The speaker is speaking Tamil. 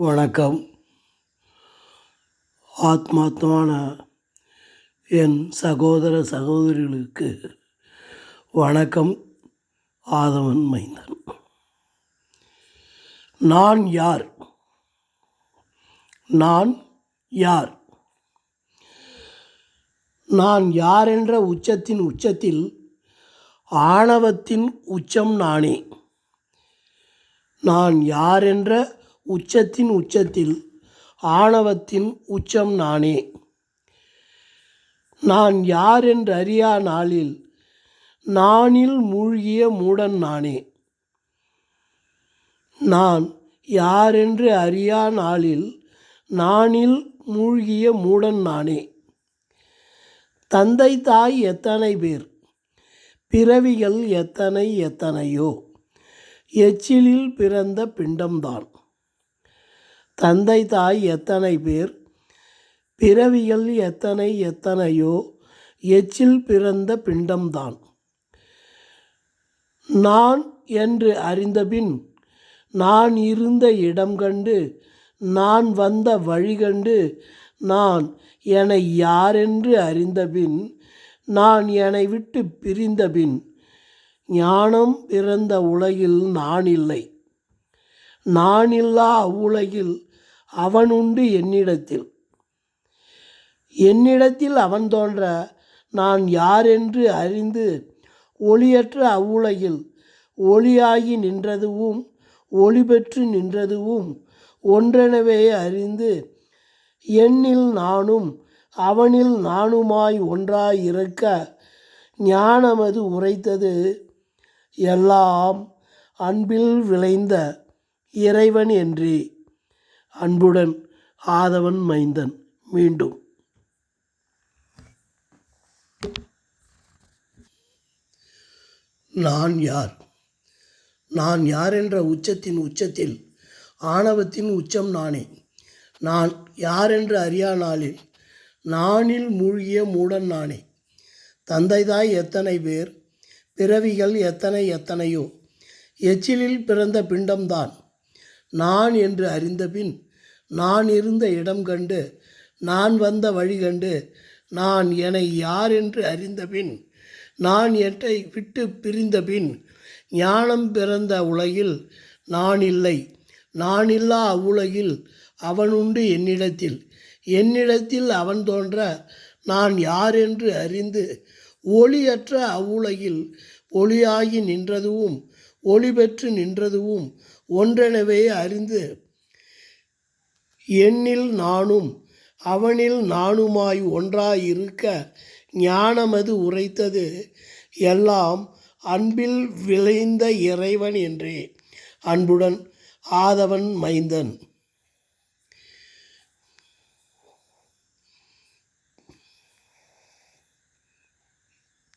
வணக்கம். ஆத்மார்த்தமான என் சகோதர சகோதரிகளுக்கு வணக்கம். ஆதவன் மைந்தன். நான் யார்? நான் யார்? நான் யாரென்ற உச்சத்தின் உச்சத்தில் ஆணவத்தின் உச்சம் நானே. நான் யாரென்ற உச்சத்தின் உச்சத்தில் ஆணவத்தின் உச்சம் நானே. நான் யாரென்று அறியா நாளில் நானில் மூழ்கிய மூடன் நானே. நான் யாரென்று அறியா நாளில் நானில் மூழ்கிய மூடன் நானே. தந்தை தாய் எத்தனை பேர், பிறவிகள் எத்தனை எத்தனையோ, எச்சிலில் பிறந்த பிண்டம்தான். தந்தை தாய் எத்தனை பேர், பிறவிகள் எத்தனை எத்தனையோ, எச்சில் பிறந்த பிண்டம்தான். நான் என்று அறிந்தபின் நான் இருந்த இடம் கண்டு, நான் வந்த வழி கண்டு, நான் என்னை யாரென்று அறிந்தபின், நான் என்னை விட்டு பிரிந்தபின், ஞானம் பிறந்த உலகில் நான் இல்லை. நான் இல்லா அவ்வுலகில் அவன் உண்டு என்னிடத்தில். என்னிடத்தில் அவன் தோன்ற நான் யாரென்று அறிந்து, ஒளியற்ற அவ்வுலகில் ஒளியாகி நின்றதுவும் ஒளி பெற்று நின்றதுவும் ஒன்றெனவே அறிந்து, என்னில் நானும் அவனில் நானுமாய் ஒன்றாய் இருக்க ஞானமது உரைத்தது எல்லாம் அன்பில் விளைந்த இறைவன் என்றே. அன்புடன் ஆதவன் மைந்தன். மீண்டும் நான் யார்? நான் யார் என்ற உச்சத்தின் உச்சத்தில் ஆணவத்தின் உச்சம் நானே. நான் யாரென்று அறியா நாளில் நானில் மூழ்கிய மூடன் நானே. தந்தை தாய் எத்தனை பேர், பிறவிகள் எத்தனை எத்தனையோ, எச்சிலில் பிறந்த பிண்டம்தான். நான் என்று அறிந்தபின் நான் இருந்த இடம் கண்டு, நான் வந்த வழி கண்டு, நான் என்னை யார் என்று அறிந்தபின், நான் என்னை விட்டு பிரிந்தபின், ஞானம் பிறந்த உலகில் நான் இல்லை. நான் இல்லா அவ்வுலகில் அவன் உண்டு என்னிடத்தில். என்னிடத்தில் அவன் தோன்ற நான் யார் என்று அறிந்து, ஒளியற்ற அவ்வுலகில் ஒளியாகி நின்றதுவும் ஒளி பெற்று நின்றதுவும் ஒன்றெனவே அறிந்து, என்னில் நானும் அவனில் நானுமாய் ஒன்றாய் இருக்க ஞானமது உரைத்தது எல்லாம் அன்பில் விளைந்த இறைவன் என்றே. அன்புடன் ஆதவன் மைந்தன்.